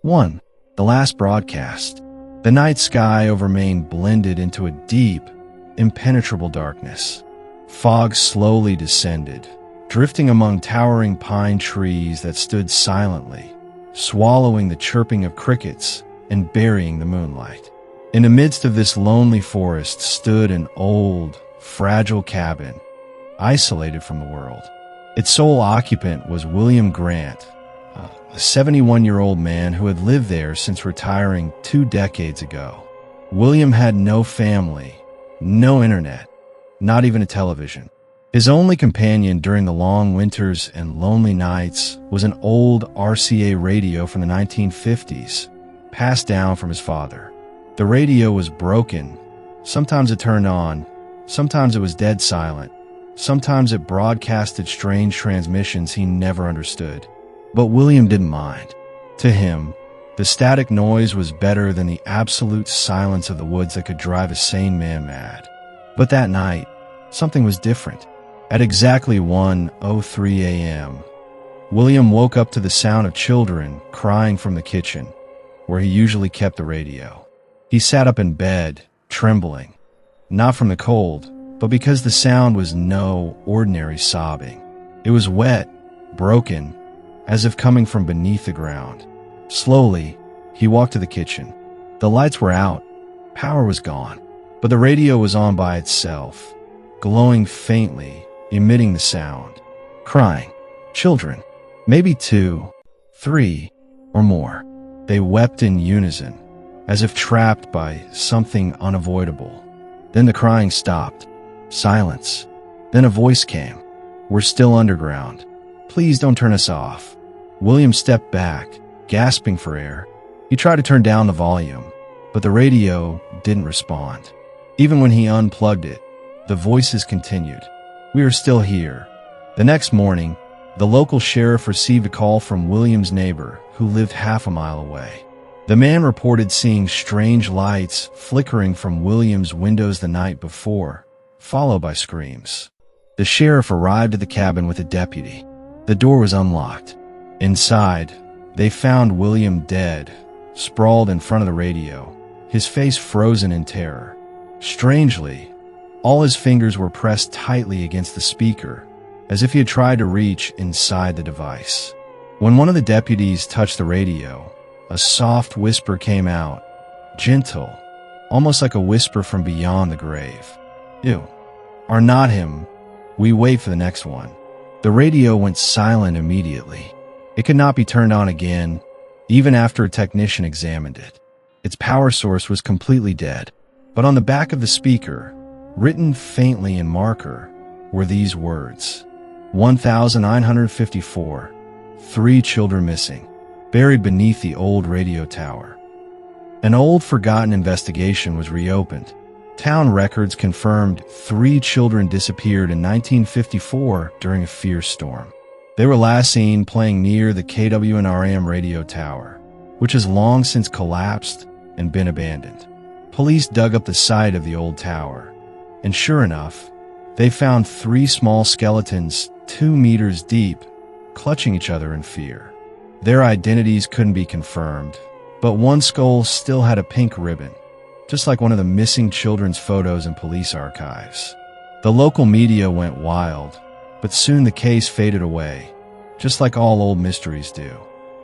1. The last broadcast. The night sky over Maine blended into a deep, impenetrable darkness. Fog slowly descended, drifting among towering pine trees that stood silently, swallowing the chirping of crickets and burying the moonlight. In the midst of this lonely forest stood an old, fragile cabin, isolated from the world. Its sole occupant was William Grant, a 71-year-old man who had lived there since retiring 2 decades ago. William had no family, no internet, not even a television. His only companion during the long winters and lonely nights was an old RCA radio from the 1950s, passed down from his father. The radio was broken. Sometimes it turned on, sometimes it was dead silent, sometimes it broadcasted strange transmissions he never understood. But William didn't mind. To him, the static noise was better than the absolute silence of the woods that could drive a sane man mad. But that night, something was different. At exactly 1:03 a.m., William woke up to the sound of children crying from the kitchen, where he usually kept the radio. He sat up in bed, trembling, not from the cold, but because the sound was no ordinary sobbing. It was wet, broken, as if coming from beneath the ground. Slowly, he walked to the kitchen. The lights were out, power was gone, but the radio was on by itself, glowing faintly, emitting the sound. Crying. Children. Maybe 2, 3, or more. They wept in unison, as if trapped by something unavoidable. Then the crying stopped. Silence. Then a voice came. "We're still underground. Please don't turn us off." William stepped back, gasping for air. He tried to turn down the volume, but the radio didn't respond. Even when he unplugged it, the voices continued. "We are still here." The next morning, the local sheriff received a call from William's neighbor, who lived half a mile away. The man reported seeing strange lights flickering from William's windows the night before, followed by screams. The sheriff arrived at the cabin with a deputy. The door was unlocked. Inside, they found William dead, sprawled in front of the radio, his face frozen in terror. Strangely, all his fingers were pressed tightly against the speaker, as if he had tried to reach inside the device. When one of the deputies touched the radio, a soft whisper came out, gentle, almost like a whisper from beyond the grave. "You are not him. We wait for the next one." The radio went silent immediately. It could not be turned on again, even after a technician examined it. Its power source was completely dead. But on the back of the speaker, written faintly in marker, were these words: 1954, 3 children missing, buried beneath the old radio tower. An old forgotten investigation was reopened. Town records confirmed 3 children disappeared in 1954 during a fierce storm. They were last seen playing near the KWNRM radio tower, which has long since collapsed and been abandoned. Police dug up the site of the old tower, and sure enough, they found 3 small skeletons 2 meters deep, clutching each other in fear. Their identities couldn't be confirmed, but one skull still had a pink ribbon, just like one of the missing children's photos in police archives. The local media went wild, but soon the case faded away, just like all old mysteries do.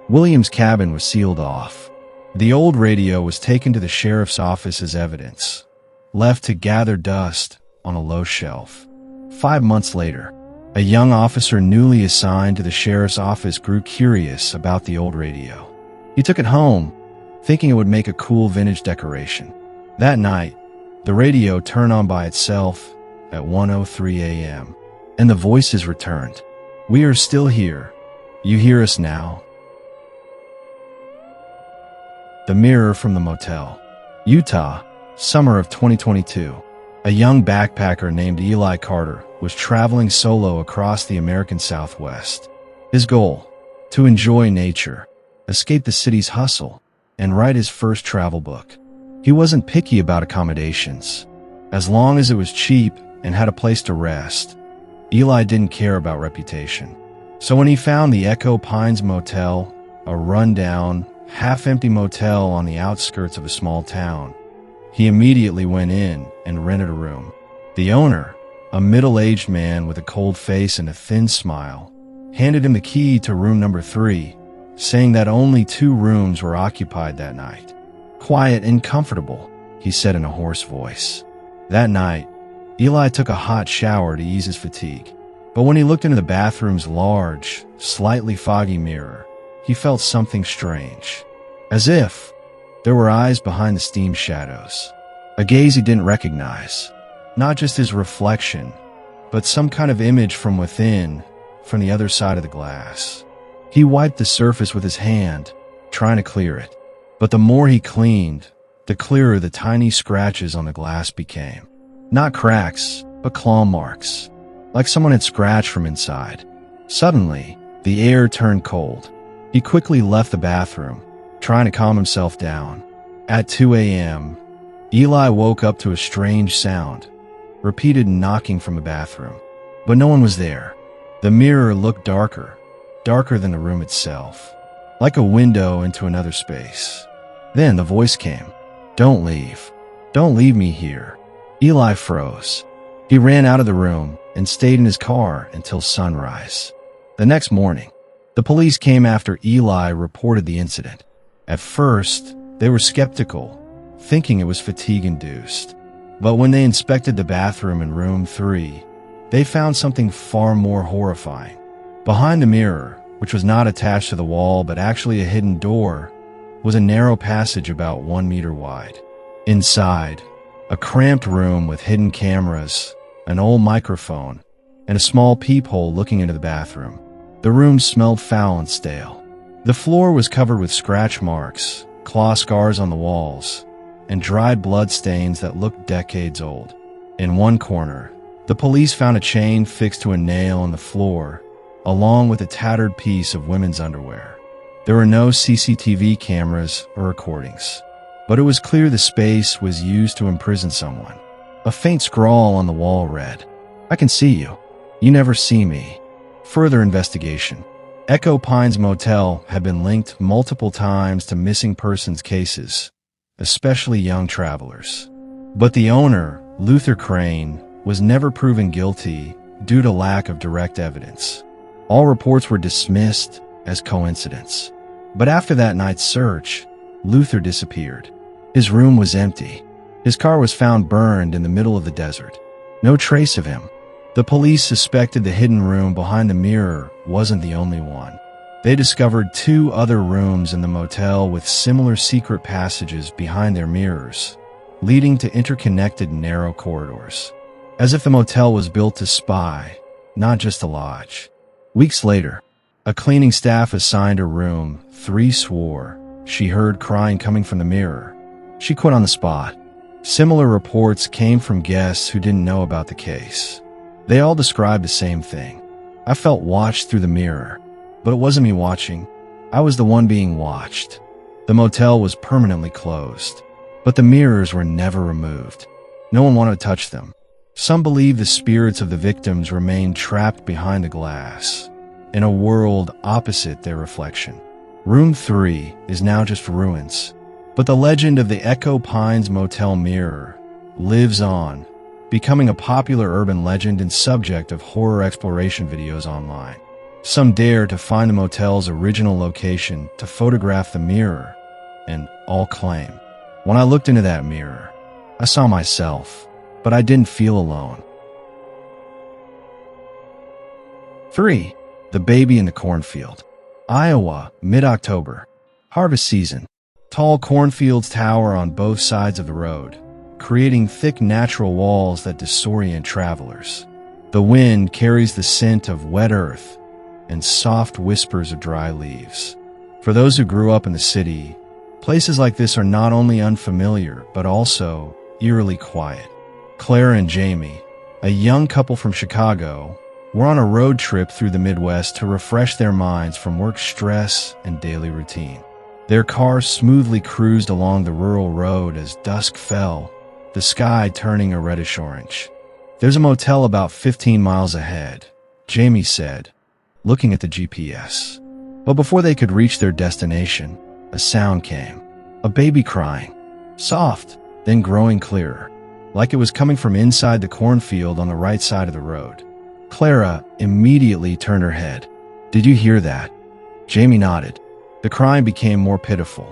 William's cabin was sealed off. The old radio was taken to the sheriff's office as evidence, left to gather dust on a low shelf. 5 months later, a young officer newly assigned to the sheriff's office grew curious about the old radio. He took it home, thinking it would make a cool vintage decoration. That night, the radio turned on by itself at 1:03 a.m., and the voices returned. "We are still here. You hear us now?" The mirror from the motel. Utah, summer of 2022. A young backpacker named Eli Carter was traveling solo across the American Southwest. His goal: to enjoy nature, escape the city's hustle, and write his first travel book. He wasn't picky about accommodations. As long as it was cheap and had a place to rest, Eli didn't care about reputation. So when he found the Echo Pines Motel, a rundown, half-empty motel on the outskirts of a small town. He immediately went in and rented a room. The owner, a middle-aged man with a cold face and a thin smile, handed him the key to room number 3, saying that only 2 rooms were occupied that night. "Quiet and comfortable," he said in a hoarse voice. That night, Eli took a hot shower to ease his fatigue. But when he looked into the bathroom's large, slightly foggy mirror, he felt something strange. As if there were eyes behind the steam shadows. A gaze he didn't recognize. Not just his reflection, but some kind of image from within, from the other side of the glass. He wiped the surface with his hand, trying to clear it. But the more he cleaned, the clearer the tiny scratches on the glass became. Not cracks, but claw marks, like someone had scratched from inside. Suddenly, the air turned cold. He quickly left the bathroom, trying to calm himself down. At 2 a.m., Eli woke up to a strange sound, repeated knocking from the bathroom. But no one was there. The mirror looked darker than the room itself, like a window into another space. Then the voice came, "Don't leave. Don't leave me here." Eli froze. He ran out of the room and stayed in his car until sunrise. The next morning, the police came after Eli reported the incident. At first, they were skeptical, thinking it was fatigue-induced. But when they inspected the bathroom in room 3, they found something far more horrifying. Behind the mirror, which was not attached to the wall but actually a hidden door, was a narrow passage about 1 meter wide. Inside, a cramped room with hidden cameras, an old microphone, and a small peephole looking into the bathroom. The room smelled foul and stale. The floor was covered with scratch marks, claw scars on the walls, and dried blood stains that looked decades old. In one corner, the police found a chain fixed to a nail on the floor, along with a tattered piece of women's underwear. There were no CCTV cameras or recordings, but it was clear the space was used to imprison someone. A faint scrawl on the wall read, "I can see you. You never see me." Further investigation. Echo Pines Motel had been linked multiple times to missing persons cases, especially young travelers. But the owner, Luther Crane, was never proven guilty due to lack of direct evidence. All reports were dismissed as coincidence. But after that night's search, Luther disappeared. His room was empty. His car was found burned in the middle of the desert. No trace of him. The police suspected the hidden room behind the mirror wasn't the only one. They discovered 2 other rooms in the motel with similar secret passages behind their mirrors, leading to interconnected narrow corridors. As if the motel was built to spy, not just to lodge. Weeks later, a cleaning staff assigned a room 3 swore she heard crying coming from the mirror. She quit on the spot. Similar reports came from guests who didn't know about the case. They all described the same thing. "I felt watched through the mirror, but it wasn't me watching. I was the one being watched." The motel was permanently closed, but the mirrors were never removed. No one wanted to touch them. Some believe the spirits of the victims remained trapped behind the glass, in a world opposite their reflection. Room 3 is now just ruins, but the legend of the Echo Pines Motel mirror lives on, becoming a popular urban legend and subject of horror exploration videos online. Some dare to find the motel's original location to photograph the mirror, and all claim, "When I looked into that mirror, I saw myself, but I didn't feel alone." 3. The baby in the cornfield. Iowa, mid-October. Harvest season. Tall cornfields tower on both sides of the road, creating thick natural walls that disorient travelers. The wind carries the scent of wet earth and soft whispers of dry leaves. For those who grew up in the city, places like this are not only unfamiliar, but also eerily quiet. Claire and Jamie, a young couple from Chicago, were on a road trip through the Midwest to refresh their minds from work stress and daily routine. Their car smoothly cruised along the rural road as dusk fell, the sky turning a reddish-orange. "There's a motel about 15 miles ahead," Jamie said, looking at the GPS. But before they could reach their destination, a sound came. A baby crying. Soft, then growing clearer, like it was coming from inside the cornfield on the right side of the road. Clara immediately turned her head. "Did you hear that?" Jamie nodded. The crying became more pitiful.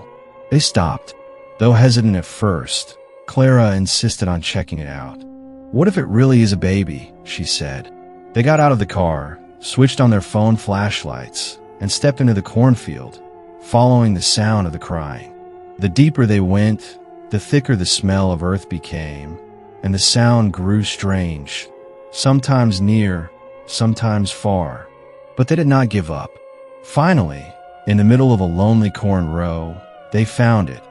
They stopped. Though hesitant at first, Clara insisted on checking it out. "What if it really is a baby?" she said. They got out of the car, switched on their phone flashlights, and stepped into the cornfield, following the sound of the crying. The deeper they went, the thicker the smell of earth became, and the sound grew strange, sometimes near, sometimes far. But they did not give up. Finally, in the middle of a lonely corn row, they found it.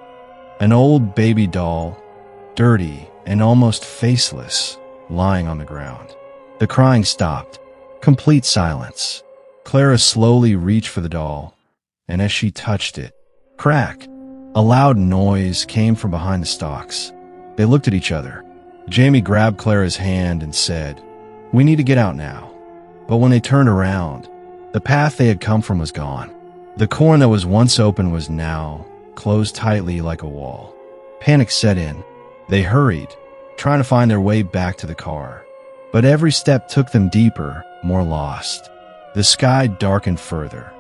An old baby doll, dirty and almost faceless, lying on the ground. The crying stopped. Complete silence. Clara slowly reached for the doll, and as she touched it, crack! A loud noise came from behind the stalks. They looked at each other. Jamie grabbed Clara's hand and said, "We need to get out now." But when they turned around, the path they had come from was gone. The corn that was once open was now closed tightly like a wall. Panic set in. They hurried, trying to find their way back to the car. But every step took them deeper, more lost. The sky darkened further.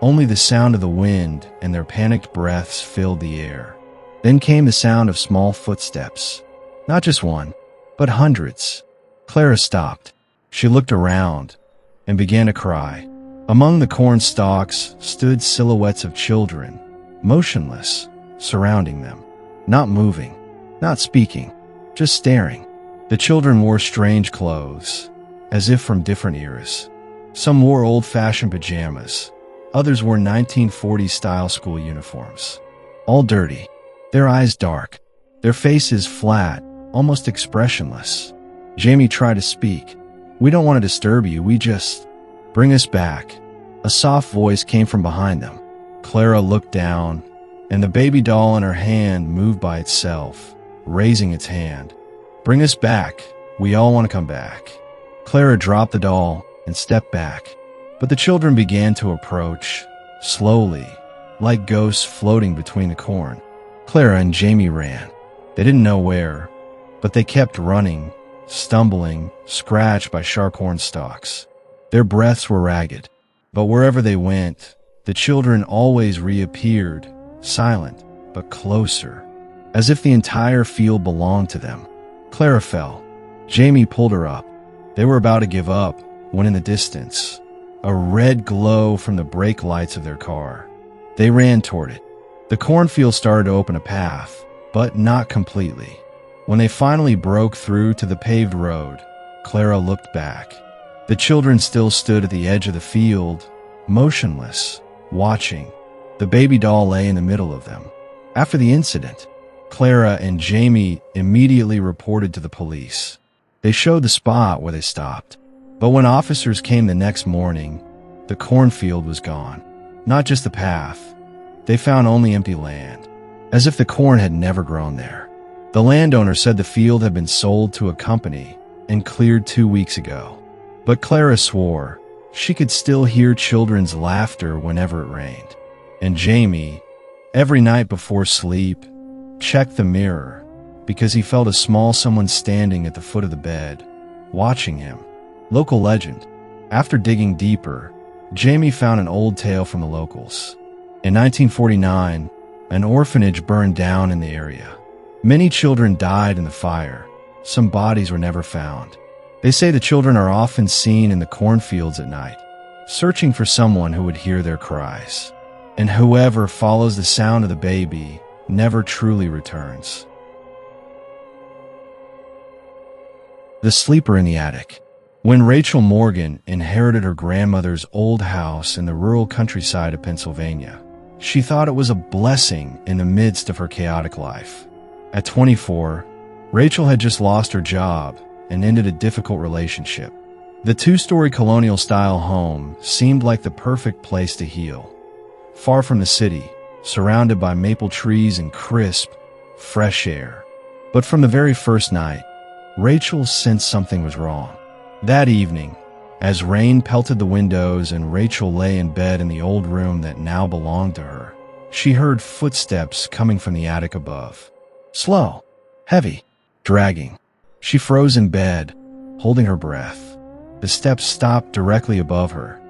Only the sound of the wind and their panicked breaths filled the air. Then came the sound of small footsteps. Not just one, but hundreds. Clara stopped. She looked around and began to cry. Among the corn stalks stood silhouettes of children, motionless, surrounding them, not moving, not speaking, just staring. The children wore strange clothes, as if from different eras. Some wore old-fashioned pajamas. Others wore 1940s-style school uniforms. All dirty, their eyes dark, their faces flat, almost expressionless. Jamie tried to speak. "We don't want to disturb you, we just... bring us back." A soft voice came from behind them. Clara looked down, and the baby doll in her hand moved by itself, raising its hand. "Bring us back. We all want to come back." Clara dropped the doll and stepped back. But the children began to approach, slowly, like ghosts floating between the corn. Clara and Jamie ran. They didn't know where, but they kept running, stumbling, scratched by sharp corn stalks. Their breaths were ragged, but wherever they went, the children always reappeared, silent, but closer, as if the entire field belonged to them. Clara fell. Jamie pulled her up. They were about to give up when in the distance, a red glow from the brake lights of their car. They ran toward it. The cornfield started to open a path, but not completely. When they finally broke through to the paved road, Clara looked back. The children still stood at the edge of the field, motionless, watching. The baby doll lay in the middle of them. After the incident, Clara and Jamie immediately reported to the police. They showed the spot where they stopped. But when officers came the next morning, the cornfield was gone. Not just the path. They found only empty land, as if the corn had never grown there. The landowner said the field had been sold to a company and cleared 2 weeks ago. But Clara swore she could still hear children's laughter whenever it rained. And Jamie, every night before sleep, checked the mirror because he felt a small someone standing at the foot of the bed, watching him. Local legend. After digging deeper, Jamie found an old tale from the locals. In 1949, an orphanage burned down in the area. Many children died in the fire. Some bodies were never found. They say the children are often seen in the cornfields at night, searching for someone who would hear their cries. And whoever follows the sound of the baby never truly returns. The sleeper in the attic. When Rachel Morgan inherited her grandmother's old house in the rural countryside of Pennsylvania, she thought it was a blessing in the midst of her chaotic life. At 24, Rachel had just lost her job and ended a difficult relationship. The two-story colonial-style home seemed like the perfect place to heal. Far from the city, surrounded by maple trees and crisp, fresh air. But from the very first night, Rachel sensed something was wrong. That evening, as rain pelted the windows and Rachel lay in bed in the old room that now belonged to her, she heard footsteps coming from the attic above. Slow, heavy, dragging. She froze in bed, holding her breath. The steps stopped directly above her.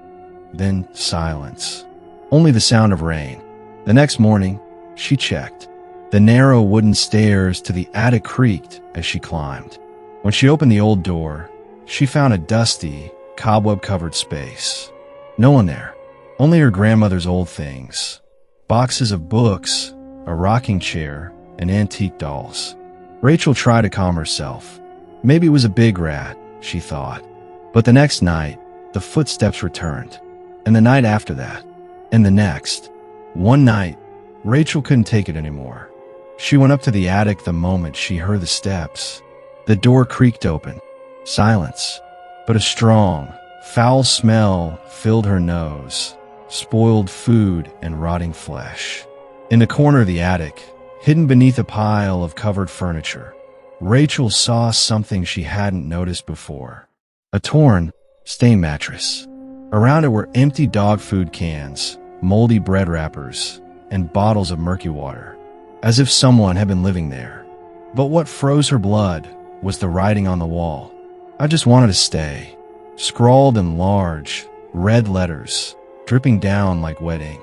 Then silence. Only the sound of rain. The next morning, she checked. The narrow wooden stairs to the attic creaked as she climbed. When she opened the old door, she found a dusty, cobweb-covered space. No one there. Only her grandmother's old things. Boxes of books, a rocking chair, and antique dolls. Rachel tried to calm herself. Maybe it was a big rat, she thought. But the next night, the footsteps returned. And the night after that. And the next. One night, Rachel couldn't take it anymore. She went up to the attic the moment she heard the steps. The door creaked open. Silence. But a strong, foul smell filled her nose. Spoiled food and rotting flesh. In the corner of the attic, hidden beneath a pile of covered furniture, Rachel saw something she hadn't noticed before. A torn, stained mattress. Around it were empty dog food cans, moldy bread wrappers, and bottles of murky water, as if someone had been living there. But what froze her blood was the writing on the wall. I just wanted to stay. Scrawled in large, red letters, dripping down like wet ink.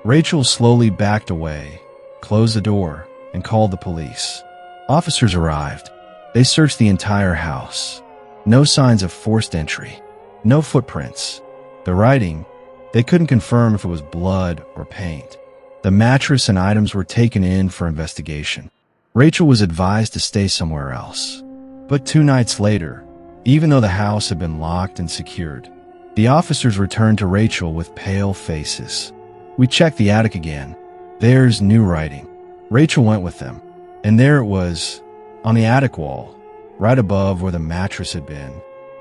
Rachel slowly backed away, closed the door, and called the police. Officers arrived. They searched the entire house. No signs of forced entry. No footprints. The writing, they couldn't confirm if it was blood or paint. The mattress and items were taken in for investigation. Rachel was advised to stay somewhere else. But 2 nights later, even though the house had been locked and secured, the officers returned to Rachel with pale faces. We checked the attic again. There's new writing. Rachel went with them. And there it was, on the attic wall, right above where the mattress had been.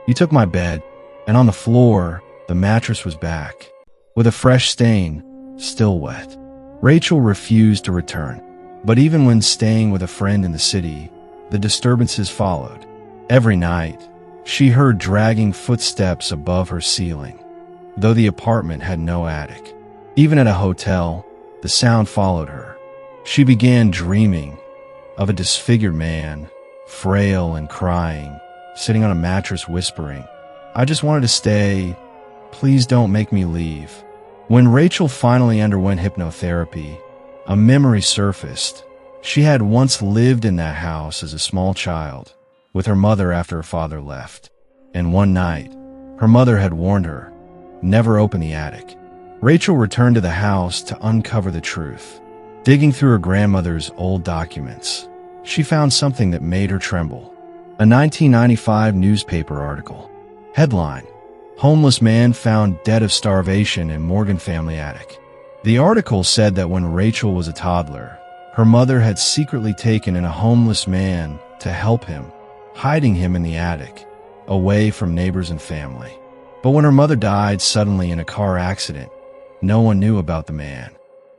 You took my bed, and on the floor, the mattress was back, with a fresh stain, still wet. Rachel refused to return. But even when staying with a friend in the city, the disturbances followed. Every night, she heard dragging footsteps above her ceiling, though the apartment had no attic. Even at a hotel, the sound followed her. She began dreaming of a disfigured man, frail and crying, sitting on a mattress whispering, "I just wanted to stay. Please don't make me leave." When Rachel finally underwent hypnotherapy, a memory surfaced. She had once lived in that house as a small child, with her mother after her father left. And one night, her mother had warned her, never open the attic. Rachel returned to the house to uncover the truth. Digging through her grandmother's old documents, she found something that made her tremble. A 1995 newspaper article. Headline: Homeless man found dead of starvation in Morgan family attic. The article said that when Rachel was a toddler, her mother had secretly taken in a homeless man to help him, hiding him in the attic, away from neighbors and family. But when her mother died suddenly in a car accident, no one knew about the man.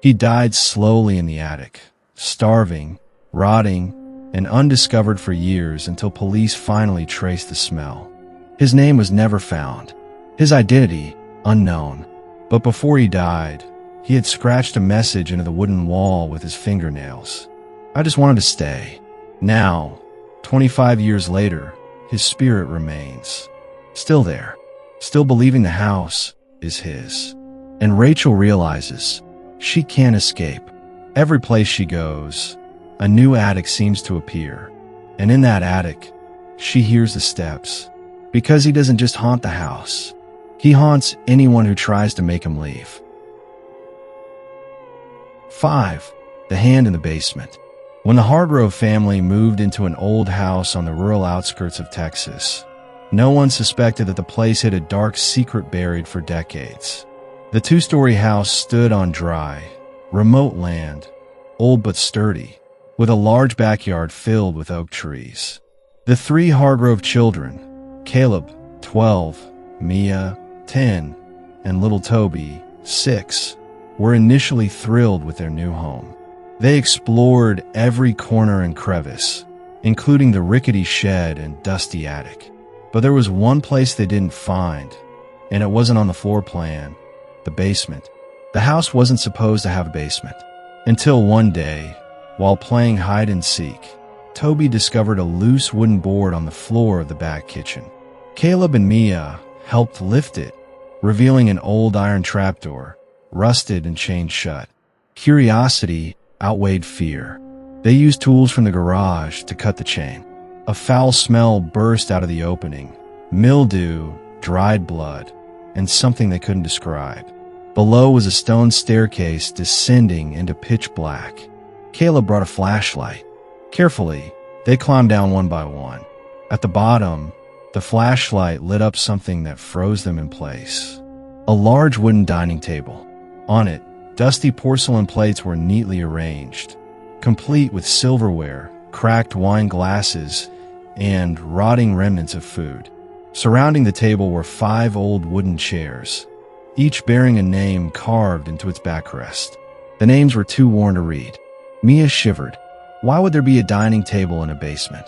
He died slowly in the attic, starving, rotting, and undiscovered for years until police finally traced the smell. His name was never found, his identity unknown. But before he died, he had scratched a message into the wooden wall with his fingernails. "I just wanted to stay." Now, 25 years later, his spirit remains. Still there, still believing the house is his. And Rachel realizes she can't escape. Every place she goes, a new attic seems to appear. And in that attic, she hears the steps. Because he doesn't just haunt the house, he haunts anyone who tries to make him leave. 5. The Hand in the Basement. When the Hargrove family moved into an old house on the rural outskirts of Texas, no one suspected that the place had a dark secret buried for decades. The 2-story house stood on dry, remote land, old but sturdy, with a large backyard filled with oak trees. The 3 Hargrove children, Caleb, 12, Mia, 10, and little Toby, 6, were initially thrilled with their new home. They explored every corner and crevice, including the rickety shed and dusty attic. But there was one place they didn't find, and it wasn't on the floor plan: the basement. The house wasn't supposed to have a basement. Until one day, while playing hide and seek, Toby discovered a loose wooden board on the floor of the back kitchen. Caleb and Mia helped lift it, revealing an old iron trapdoor, rusted and chained shut. Curiosity outweighed fear. They used tools from the garage to cut the chain. A foul smell burst out of the opening: mildew, dried blood, and something they couldn't describe. Below was a stone staircase descending into pitch black. Caleb brought a flashlight. Carefully, they climbed down one by one. At the bottom, the flashlight lit up something that froze them in place. A large wooden dining table. On it, dusty porcelain plates were neatly arranged, complete with silverware, cracked wine glasses, and rotting remnants of food. Surrounding the table were 5 old wooden chairs, each bearing a name carved into its backrest. The names were too worn to read. Mia shivered. Why would there be a dining table in a basement?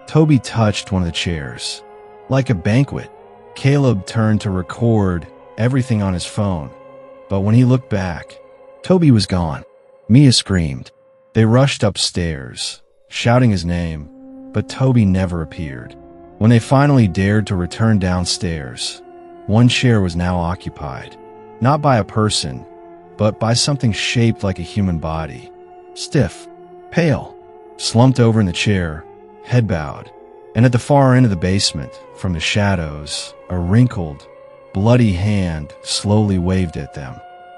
Toby touched one of the chairs. Like a banquet. Caleb turned to record everything on his phone, but when he looked back, Toby was gone. Mia screamed. They rushed upstairs, shouting his name, but Toby never appeared. When they finally dared to return downstairs, one chair was now occupied, not by a person, but by something shaped like a human body. Stiff, pale, slumped over in the chair, head bowed. And at the far end of the basement, from the shadows, a wrinkled, bloody hand slowly waved at them.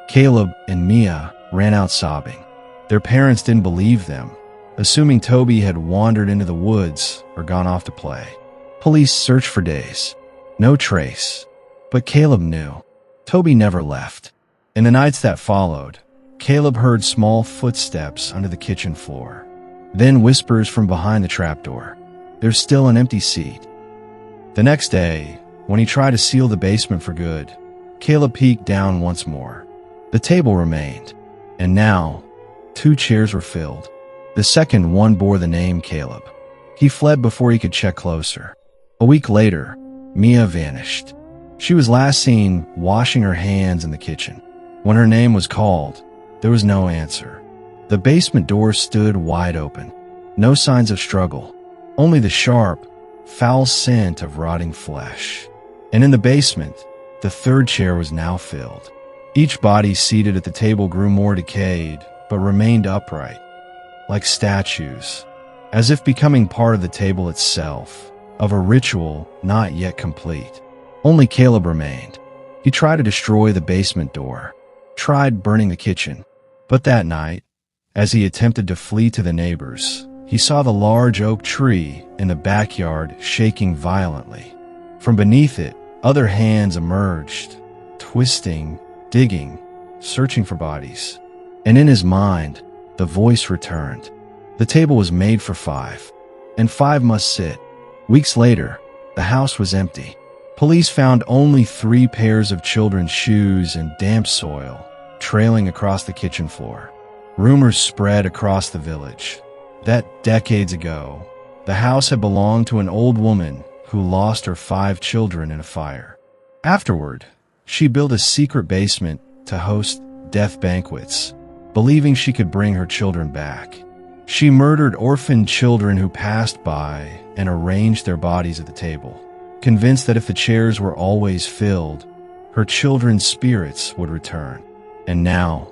Caleb and Mia ran out sobbing. Their parents didn't believe them, assuming Toby had wandered into the woods or gone off to play. Police searched for days. No trace. But Caleb knew. Toby never left. In the nights that followed, Caleb heard small footsteps under the kitchen floor. Then whispers from behind the trapdoor. There's still an empty seat. The next day, when he tried to seal the basement for good, Caleb peeked down once more. The table remained, and now 2 chairs were filled. The second one bore the name Caleb. He fled before he could check closer. A week later, Mia vanished. She was last seen washing her hands in the kitchen. When her name was called, there was no answer. The basement door stood wide open. No signs of struggle, only the sharp, foul scent of rotting flesh. And in the basement, the 3rd chair was now filled. Each body seated at the table grew more decayed, but remained upright, like statues, as if becoming part of the table itself, of a ritual not yet complete. Only Caleb remained. He tried to destroy the basement door, tried burning the kitchen, but that night, as he attempted to flee to the neighbors, he saw the large oak tree in the backyard shaking violently. From beneath it, other hands emerged, twisting, digging, searching for bodies. And in his mind, the voice returned. The table was made for 5, and 5 must sit. Weeks later, the house was empty. Police found only 3 pairs of children's shoes and damp soil trailing across the kitchen floor. Rumors spread across the village that decades ago, the house had belonged to an old woman who lost her 5 children in a fire. Afterward, she built a secret basement to host death banquets, believing she could bring her children back. She murdered orphaned children who passed by and arranged their bodies at the table, convinced that if the chairs were always filled, her children's spirits would return. And now,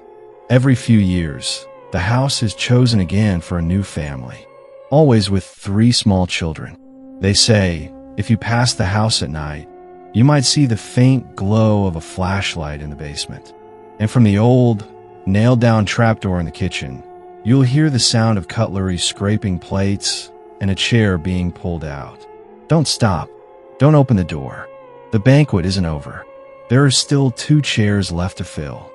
every few years, the house is chosen again for a new family, always with 3 small children. They say, if you pass the house at night, you might see the faint glow of a flashlight in the basement. And from the old, nailed-down trapdoor in the kitchen, you'll hear the sound of cutlery scraping plates and a chair being pulled out. Don't stop. Don't open the door. The banquet isn't over. There are still 2 chairs left to fill.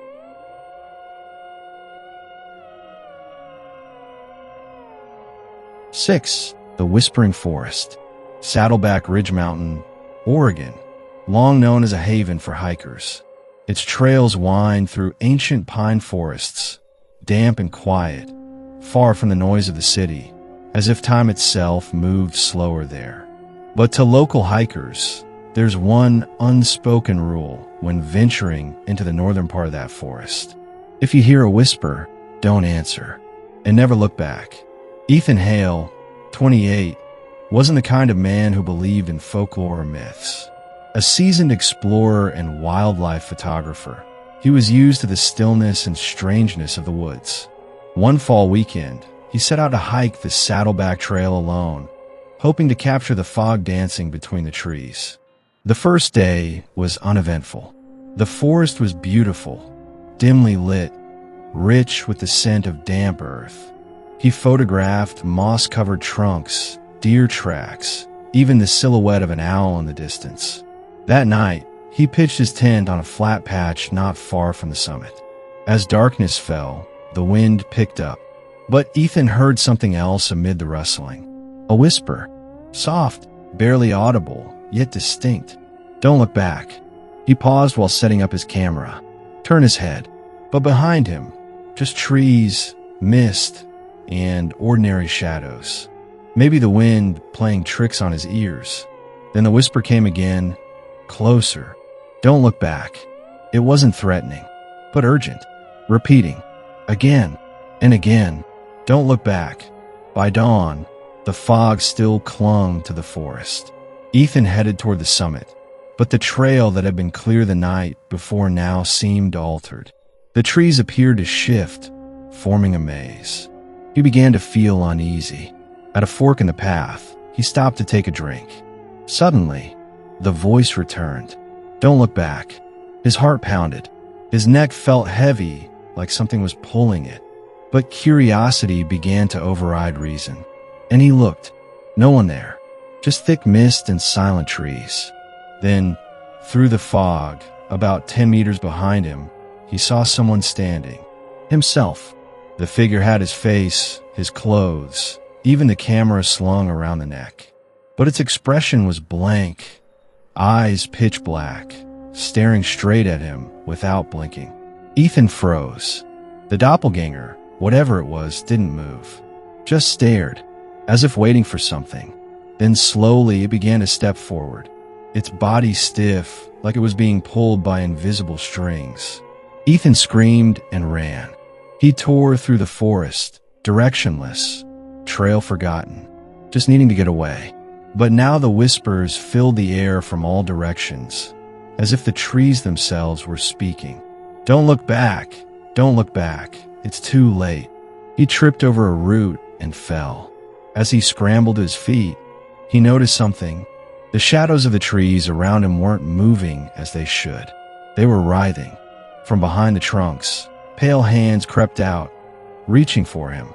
Six, the Whispering Forest, Saddleback Ridge Mountain, Oregon, long known as a haven for hikers. Its trails wind through ancient pine forests, damp and quiet, far from the noise of the city, as if time itself moved slower there. But to local hikers, there's one unspoken rule when venturing into the northern part of that forest. If you hear a whisper, don't answer, and never look back. Ethan Hale, 28, wasn't the kind of man who believed in folklore or myths. A seasoned explorer and wildlife photographer, he was used to the stillness and strangeness of the woods. One fall weekend, he set out to hike the Saddleback Trail alone, hoping to capture the fog dancing between the trees. The first day was uneventful. The forest was beautiful, dimly lit, rich with the scent of damp earth. He photographed moss-covered trunks, deer tracks, even the silhouette of an owl in the distance. That night, he pitched his tent on a flat patch not far from the summit. As darkness fell, the wind picked up. But Ethan heard something else amid the rustling. A whisper, soft, barely audible, yet distinct. Don't look back. He paused while setting up his camera. Turn his head. But behind him, just trees, mist, and ordinary shadows. Maybe the wind playing tricks on his ears. Then the whisper came again, closer. Don't look back. It wasn't threatening, but urgent, repeating, again and again. Don't look back. By dawn, the fog still clung to the forest. Ethan headed toward the summit, but the trail that had been clear the night before now seemed altered. The trees appeared to shift, forming a maze. He began to feel uneasy. At a fork in the path, he stopped to take a drink. Suddenly, the voice returned. Don't look back. His heart pounded. His neck felt heavy, like something was pulling it. But curiosity began to override reason. And he looked. No one there. Just thick mist and silent trees. Then, through the fog, about 10 meters behind him, he saw someone standing. Himself. The figure had his face, his clothes, even the camera slung around the neck. But its expression was blank, eyes pitch black, staring straight at him without blinking. Ethan froze. The doppelganger, whatever it was, didn't move, just stared, as if waiting for something. Then slowly it began to step forward, its body stiff, like it was being pulled by invisible strings. Ethan screamed and ran. He tore through the forest, directionless, trail forgotten, just needing to get away. But now the whispers filled the air from all directions, as if the trees themselves were speaking. Don't look back. Don't look back. It's too late. He tripped over a root and fell. As he scrambled to his feet, he noticed something. The shadows of the trees around him weren't moving as they should. They were writhing. From behind the trunks, pale hands crept out, reaching for him.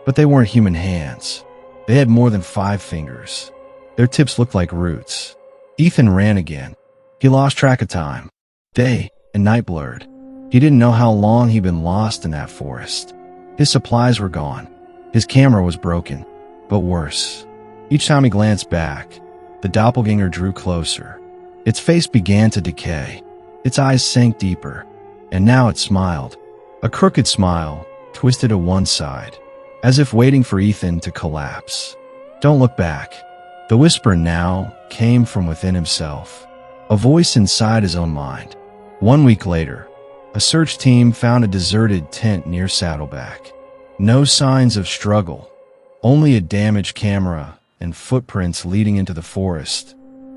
But they weren't human hands. They had more than 5 fingers. Their tips looked like roots. Ethan ran again. He lost track of time. Day and night blurred. He didn't know how long he'd been lost in that forest. His supplies were gone. His camera was broken. But worse. Each time he glanced back, the doppelganger drew closer. Its face began to decay. Its eyes sank deeper. And now it smiled. A crooked smile, twisted to one side, as if waiting for Ethan to collapse. Don't look back. The whisper now came from within himself, a voice inside his own mind. 1 week later, a search team found a deserted tent near Saddleback. No signs of struggle, only a damaged camera and footprints leading into the forest,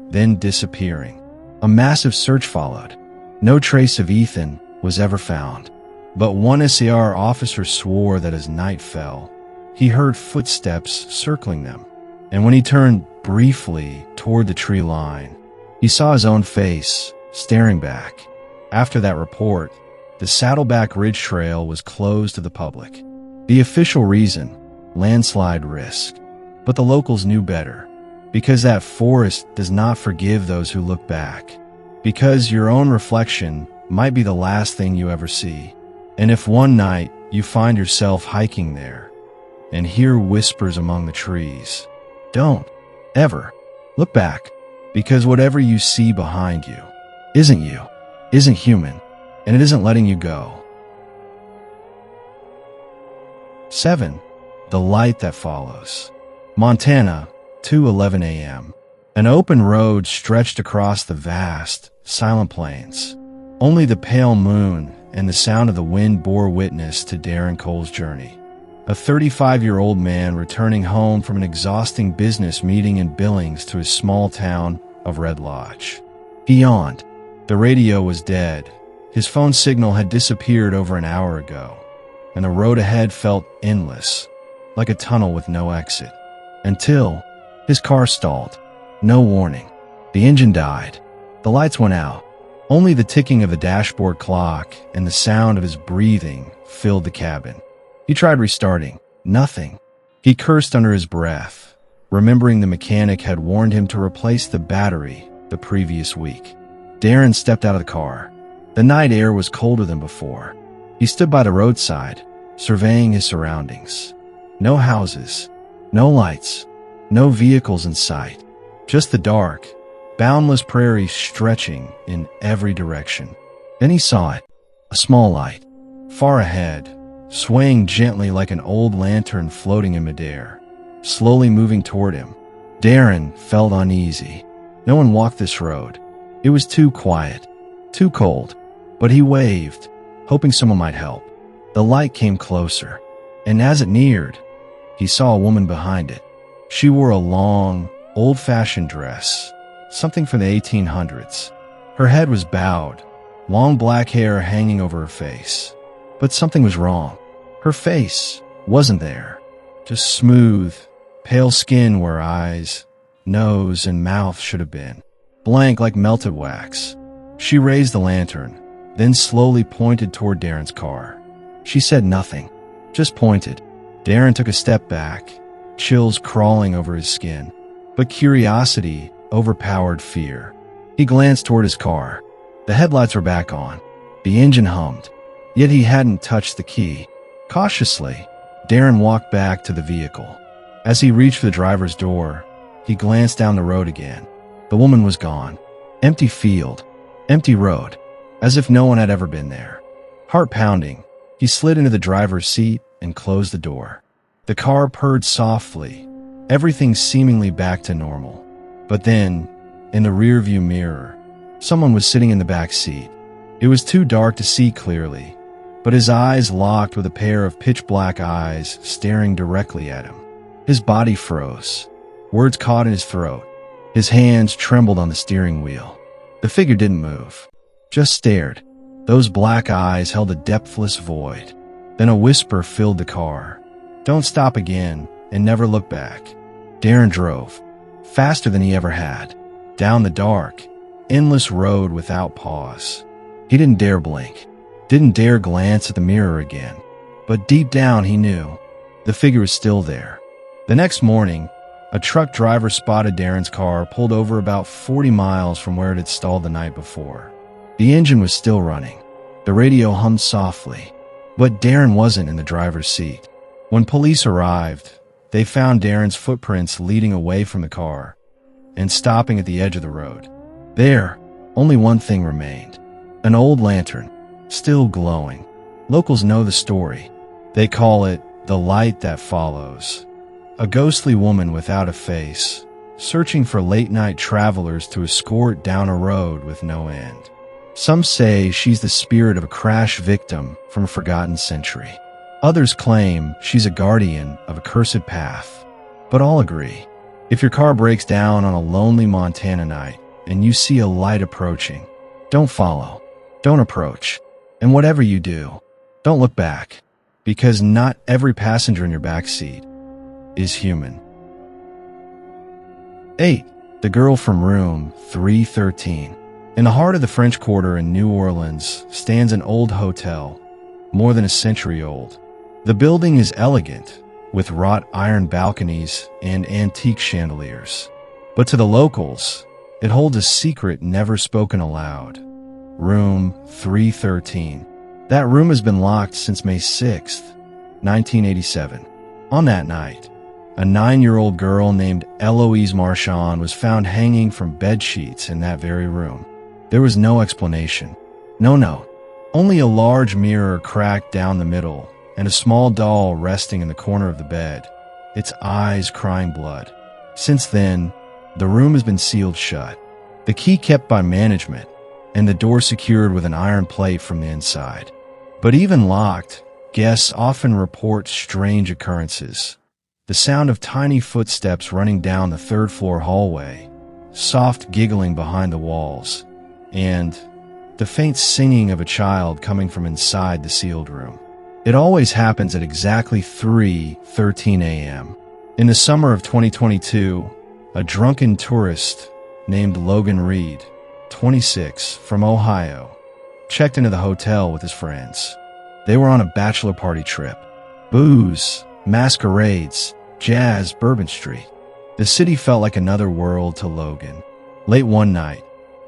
then disappearing. A massive search followed. No trace of Ethan was ever found. But one SAR officer swore that as night fell, he heard footsteps circling them. And when he turned briefly toward the tree line, he saw his own face staring back. After that report, the Saddleback Ridge Trail was closed to the public. The official reason, landslide risk. But the locals knew better. Because that forest does not forgive those who look back. Because your own reflection might be the last thing you ever see. And if one night you find yourself hiking there and hear whispers among the trees, don't ever look back, because whatever you see behind you, isn't human, and it isn't letting you go. 7. The light that follows. Montana, 2:11 a.m. An open road stretched across the vast, silent plains. Only the pale moon and the sound of the wind bore witness to Darren Cole's journey. A 35-year-old man returning home from an exhausting business meeting in Billings to his small town of Red Lodge. He yawned. The radio was dead. His phone signal had disappeared over an hour ago, and the road ahead felt endless, like a tunnel with no exit. Until his car stalled. No warning. The engine died. The lights went out. Only the ticking of the dashboard clock and the sound of his breathing filled the cabin. He tried restarting. Nothing. He cursed under his breath, remembering the mechanic had warned him to replace the battery the previous week. Darren stepped out of the car. The night air was colder than before. He stood by the roadside, surveying his surroundings. No houses, no lights, no vehicles in sight. Just the dark, boundless prairie stretching in every direction. Then he saw it, a small light, far ahead, swaying gently like an old lantern floating in midair, slowly moving toward him. Darren felt uneasy. No one walked this road. It was too quiet, too cold, but he waved, hoping someone might help. The light came closer, and as it neared, he saw a woman behind it. She wore a long, old-fashioned dress, something from the 1800s. Her head was bowed, long black hair hanging over her face. But something was wrong. Her face wasn't there. Just smooth, pale skin where eyes, nose, and mouth should have been. Blank like melted wax. She raised the lantern, then slowly pointed toward Darren's car. She said nothing, just pointed. Darren took a step back, chills crawling over his skin. But curiosity overpowered fear. He glanced toward his car. The headlights were back on. The engine hummed. Yet he hadn't touched the key. Cautiously, Darren walked back to the vehicle. As he reached for the driver's door, he glanced down the road again. The woman was gone. Empty field, empty road, as if no one had ever been there. Heart pounding, he slid into the driver's seat and closed the door. The car purred softly, everything seemingly back to normal. But then, in the rearview mirror, someone was sitting in the back seat. It was too dark to see clearly, but his eyes locked with a pair of pitch-black eyes staring directly at him. His body froze. Words caught in his throat. His hands trembled on the steering wheel. The figure didn't move, just stared. Those black eyes held a depthless void. Then a whisper filled the car. "Don't stop again, and never look back." Darren drove, faster than he ever had, down the dark, endless road without pause. He didn't dare blink, didn't dare glance at the mirror again. But deep down he knew the figure was still there. The next morning, a truck driver spotted Darren's car pulled over about 40 miles from where it had stalled the night before. The engine was still running. The radio hummed softly, but Darren wasn't in the driver's seat. When police arrived, they found Darren's footprints leading away from the car and stopping at the edge of the road. There, only one thing remained. An old lantern, still glowing. Locals know the story. They call it the light that follows. A ghostly woman without a face, searching for late-night travelers to escort down a road with no end. Some say she's the spirit of a crash victim from a forgotten century. Others claim she's a guardian of a cursed path. But all agree, if your car breaks down on a lonely Montana night and you see a light approaching, don't follow, don't approach, and whatever you do, don't look back, because not every passenger in your backseat is human. 8. The Girl from Room 313. In the heart of the French Quarter in New Orleans stands an old hotel, more than a century old. The building is elegant, with wrought iron balconies and antique chandeliers. But to the locals, it holds a secret never spoken aloud. Room 313. That room has been locked since May 6th, 1987. On that night, a 9-year-old girl named Eloise Marchand was found hanging from bed sheets in that very room. There was no explanation, no note, only a large mirror cracked down the middle and a small doll resting in the corner of the bed, its eyes crying blood. Since then, the room has been sealed shut, the key kept by management, and the door secured with an iron plate from the inside. But even locked, guests often report strange occurrences. The sound of tiny footsteps running down the third-floor hallway, soft giggling behind the walls, and the faint singing of a child coming from inside the sealed room. It always happens at exactly 3:13 a.m. In the summer of 2022, a drunken tourist named Logan Reed, 26, from Ohio, checked into the hotel with his friends. They were on a bachelor party trip. Booze, masquerades, jazz, Bourbon Street. The city felt like another world to Logan. Late one night,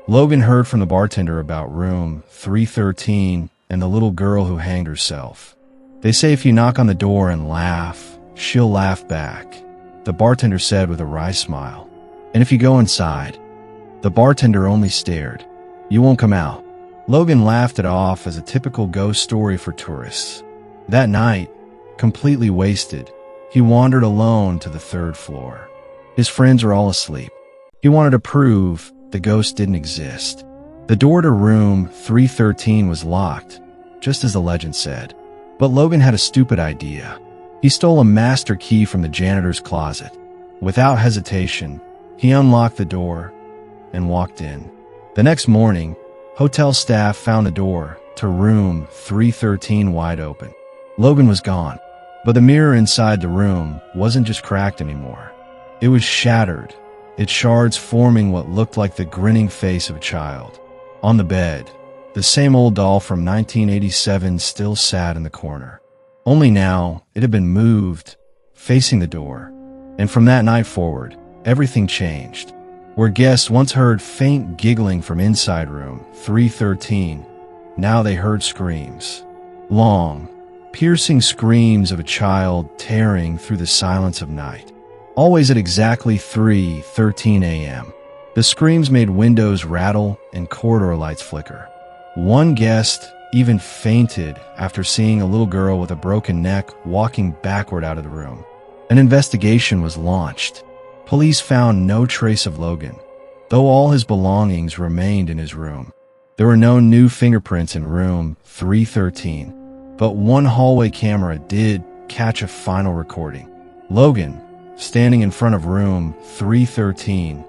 Logan heard from the bartender about room 313 and the little girl who hanged herself. They say if you knock on the door and laugh, she'll laugh back, the bartender said with a wry smile. And if you go inside, the bartender only stared. You won't come out. Logan laughed it off as a typical ghost story for tourists. That night, completely wasted, he wandered alone to the third floor. His friends were all asleep. He wanted to prove the ghost didn't exist. The door to room 313 was locked, just as the legend said. But Logan had a stupid idea. He stole a master key from the janitor's closet. Without hesitation, he unlocked the door and walked in. The next morning, hotel staff found the door to room 313 wide open. Logan was gone, but the mirror inside the room wasn't just cracked anymore. It was shattered, its shards forming what looked like the grinning face of a child. On the bed, the same old doll from 1987 still sat in the corner. Only now, it had been moved, facing the door. And from that night forward, everything changed. Where guests once heard faint giggling from inside room 313, now they heard screams. Long, piercing screams of a child tearing through the silence of night. Always at exactly 3:13 a.m. The screams made windows rattle and corridor lights flicker. One guest even fainted after seeing a little girl with a broken neck walking backward out of the room. An investigation was launched. Police found no trace of Logan, though all his belongings remained in his room. There were no new fingerprints in room 313, but one hallway camera did catch a final recording. Logan, standing in front of room 313,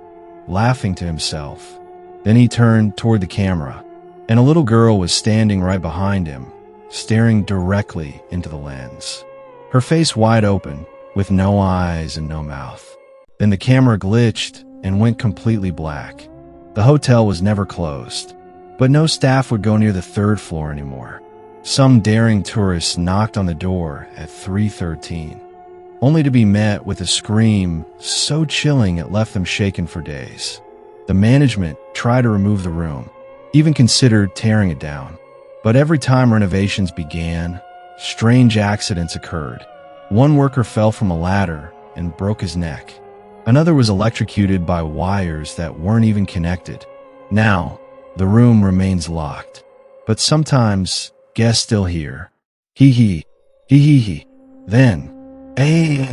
laughing to himself. Then he turned toward the camera, and a little girl was standing right behind him, staring directly into the lens. Her face wide open, with no eyes and no mouth. Then the camera glitched and went completely black. The hotel was never closed, but no staff would go near the third floor anymore. Some daring tourists knocked on the door at 3:13, only to be met with a scream so chilling it left them shaken for days. The management tried to remove the room, even considered tearing it down. But every time renovations began, strange accidents occurred. One worker fell from a ladder and broke his neck. Another was electrocuted by wires that weren't even connected. Now, the room remains locked, but sometimes guests still hear, hee hee, hee hee hee. Then, hey.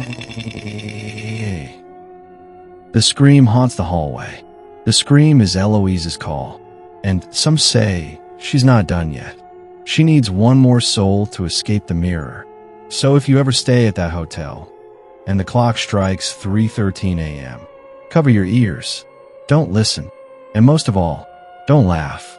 The scream haunts the hallway. The scream is Eloise's call, and some say she's not done yet. She needs one more soul to escape the mirror. So if you ever stay at that hotel, and the clock strikes 3:13 a.m., cover your ears, don't listen, and most of all, don't laugh.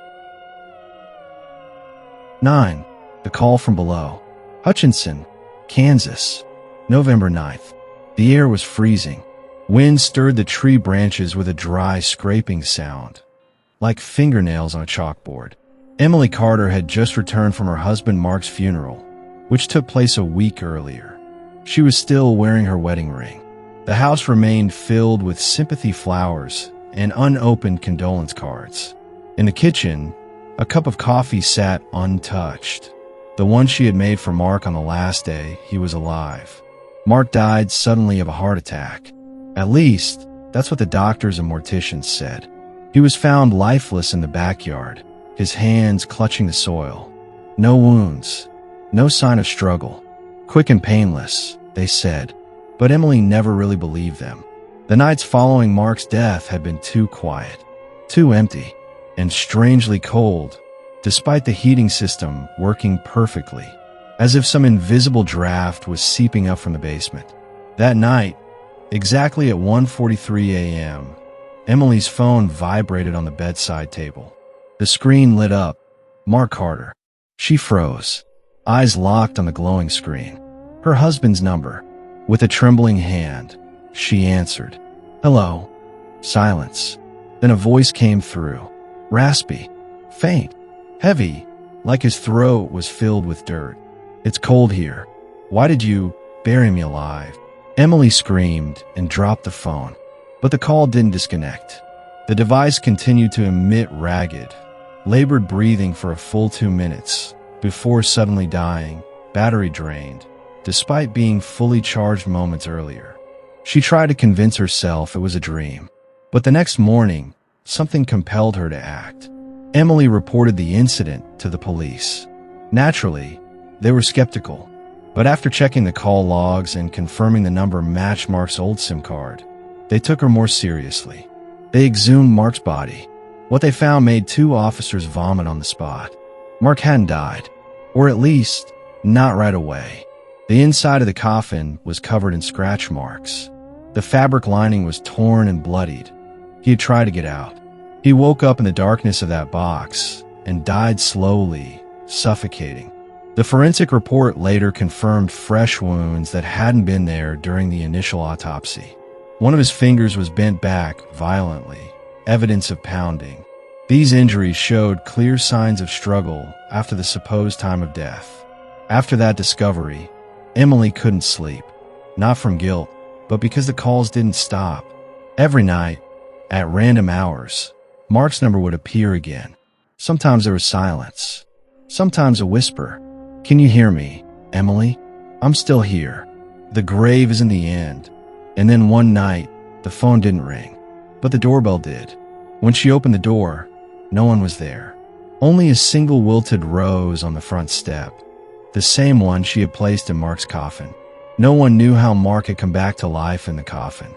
9. The Call from Below. Hutchinson, Kansas, November 9th. The air was freezing. Wind stirred the tree branches with a dry scraping sound, like fingernails on a chalkboard. Emily Carter had just returned from her husband Mark's funeral, which took place a week earlier. She was still wearing her wedding ring. The house remained filled with sympathy flowers and unopened condolence cards. In the kitchen, a cup of coffee sat untouched, the one she had made for Mark on the last day he was alive. Mark died suddenly of a heart attack. At least, that's what the doctors and morticians said. He was found lifeless in the backyard, his hands clutching the soil. No wounds, no sign of struggle. Quick and painless, they said, but Emily never really believed them. The nights following Mark's death had been too quiet, too empty, and strangely cold, despite the heating system working perfectly, as if some invisible draft was seeping up from the basement. That night, exactly at 1:43 a.m., Emily's phone vibrated on the bedside table. The screen lit up. Mark Carter. She froze, eyes locked on the glowing screen. Her husband's number. With a trembling hand, she answered. "Hello." Silence. Then a voice came through. Raspy, faint, heavy, like his throat was filled with dirt. "It's cold here. Why did you bury me alive?" Emily screamed and dropped the phone. But the call didn't disconnect. The device continued to emit ragged, labored breathing for a full 2 minutes before suddenly dying, battery drained, despite being fully charged moments earlier. She tried to convince herself it was a dream. But the next morning, something compelled her to act. Emily reported the incident to the police. Naturally, they were skeptical. But after checking the call logs and confirming the number matched Mark's old SIM card, they took her more seriously. They exhumed Mark's body. What they found made 2 officers vomit on the spot. Mark hadn't died, or at least, not right away. The inside of the coffin was covered in scratch marks. The fabric lining was torn and bloodied. He had tried to get out. He woke up in the darkness of that box and died slowly, suffocating. The forensic report later confirmed fresh wounds that hadn't been there during the initial autopsy. One of his fingers was bent back violently, evidence of pounding. These injuries showed clear signs of struggle after the supposed time of death. After that discovery, Emily couldn't sleep, not from guilt, but because the calls didn't stop. Every night, at random hours, Mark's number would appear again. Sometimes there was silence, sometimes a whisper. "Can you hear me, Emily? I'm still here. The grave isn't the end." And then one night, the phone didn't ring, but the doorbell did. When she opened the door, no one was there. Only a single wilted rose on the front step, the same one she had placed in Mark's coffin. No one knew how Mark had come back to life in the coffin.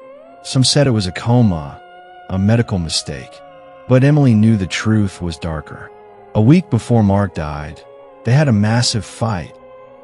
Some said it was a coma, a medical mistake. But Emily knew the truth was darker. A week before Mark died, they had a massive fight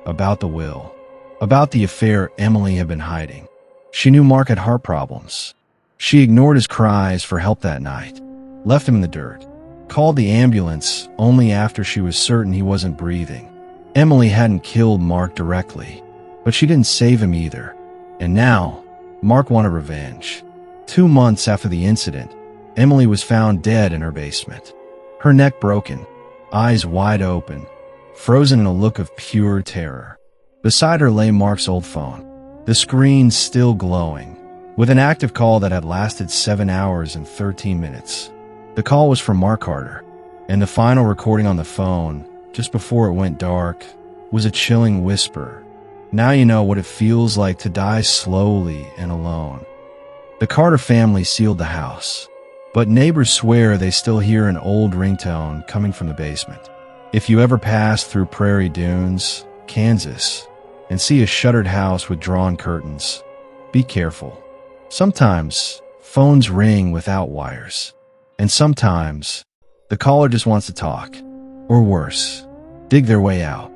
about the will, about the affair Emily had been hiding. She knew Mark had heart problems. She ignored his cries for help that night, left him in the dirt, called the ambulance only after she was certain he wasn't breathing. Emily hadn't killed Mark directly, but she didn't save him either. And now, Mark wanted revenge. 2 months after the incident, Emily was found dead in her basement. Her neck broken, eyes wide open, frozen in a look of pure terror. Beside her lay Mark's old phone, the screen still glowing, with an active call that had lasted 7 hours and 13 minutes. The call was from Mark Carter, and the final recording on the phone, just before it went dark, was a chilling whisper. "Now you know what it feels like to die slowly and alone." The Carter family sealed the house, but neighbors swear they still hear an old ringtone coming from the basement. If you ever pass through Prairie Dunes, Kansas, and see a shuttered house with drawn curtains, be careful. Sometimes phones ring without wires, and sometimes the caller just wants to talk, or worse, dig their way out.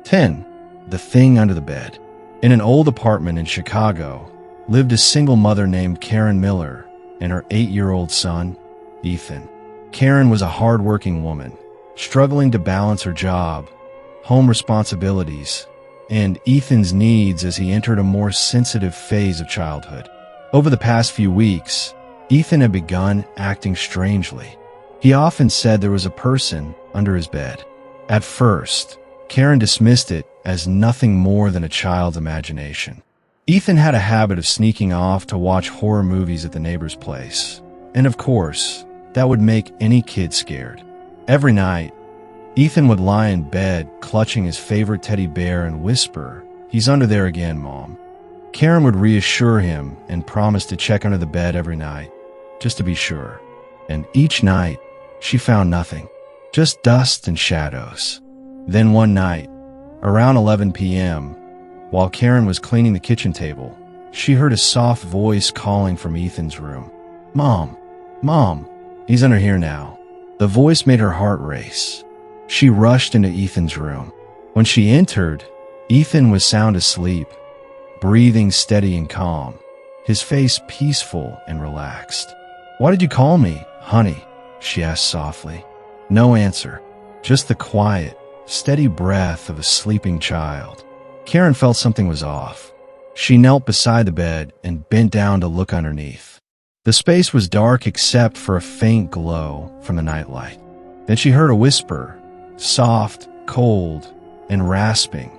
10. The Thing Under the Bed. In an old apartment in Chicago lived a single mother named Karen Miller and her 8-year-old son, Ethan. Karen was a hard-working woman, struggling to balance her job, home responsibilities, and Ethan's needs as he entered a more sensitive phase of childhood. Over the past few weeks, Ethan had begun acting strangely. He often said there was a person under his bed. At first, Karen dismissed it as nothing more than a child's imagination. Ethan had a habit of sneaking off to watch horror movies at the neighbor's place, and of course, that would make any kid scared. Every night, Ethan would lie in bed clutching his favorite teddy bear and whisper, "He's under there again, Mom." Karen would reassure him and promise to check under the bed every night, just to be sure. And each night, she found nothing, just dust and shadows. Then one night, around 11 p.m., while Karen was cleaning the kitchen table, she heard a soft voice calling from Ethan's room. "Mom, Mom, he's under here now." The voice made her heart race. She rushed into Ethan's room. When she entered, Ethan was sound asleep, breathing steady and calm, his face peaceful and relaxed. "Why did you call me, honey?" she asked softly. No answer, just the quiet, steady breath of a sleeping child. Karen felt something was off. She knelt beside the bed and bent down to look underneath. The space was dark except for a faint glow from the nightlight. Then she heard a whisper, soft, cold, and rasping,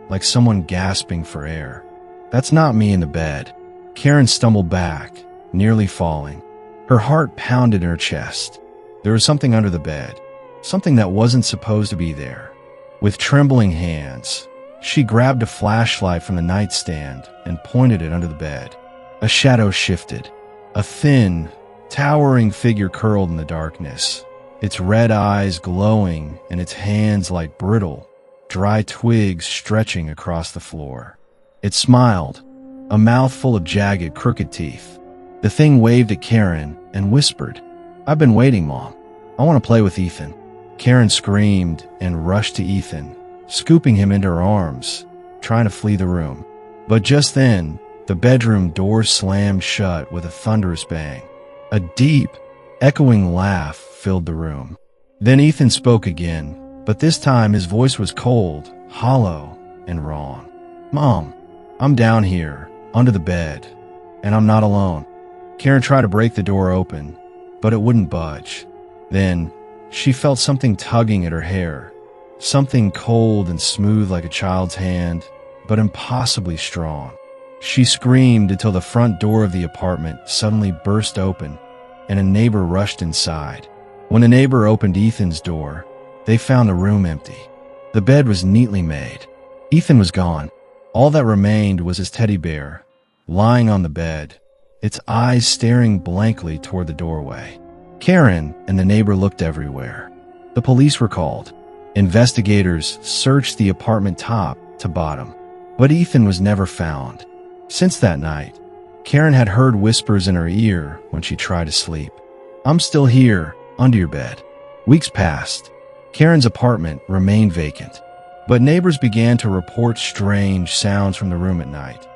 like someone gasping for air. "That's not me in the bed." Karen stumbled back, nearly falling. Her heart pounded in her chest. There was something under the bed, something that wasn't supposed to be there. With trembling hands, she grabbed a flashlight from the nightstand and pointed it under the bed. A shadow shifted. A thin, towering figure curled in the darkness, its red eyes glowing and its hands like brittle, dry twigs stretching across the floor. It smiled, a mouth full of jagged, crooked teeth. The thing waved at Karen and whispered, "I've been waiting, Mom. I want to play with Ethan." Karen screamed and rushed to Ethan, scooping him into her arms, trying to flee the room. But just then, the bedroom door slammed shut with a thunderous bang. A deep, echoing laugh filled the room. Then Ethan spoke again, but this time his voice was cold, hollow, and wrong. "Mom, I'm down here, under the bed, and I'm not alone." Karen tried to break the door open, but it wouldn't budge. Then, she felt something tugging at her hair, something cold and smooth like a child's hand, but impossibly strong. She screamed until the front door of the apartment suddenly burst open, and a neighbor rushed inside. When the neighbor opened Ethan's door, they found the room empty. The bed was neatly made. Ethan was gone. All that remained was his teddy bear, lying on the bed, its eyes staring blankly toward the doorway. Karen and the neighbor looked everywhere. The police were called. Investigators searched the apartment top to bottom, but Ethan was never found. Since that night, Karen had heard whispers in her ear when she tried to sleep. "I'm still here, under your bed." Weeks passed. Karen's apartment remained vacant, but neighbors began to report strange sounds from the room at night.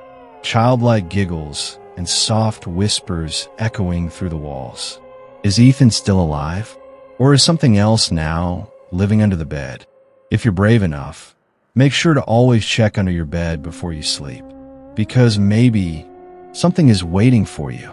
Childlike giggles and soft whispers echoing through the walls. Is Ethan still alive? Or is something else now living under the bed? If you're brave enough, make sure to always check under your bed before you sleep, because maybe something is waiting for you.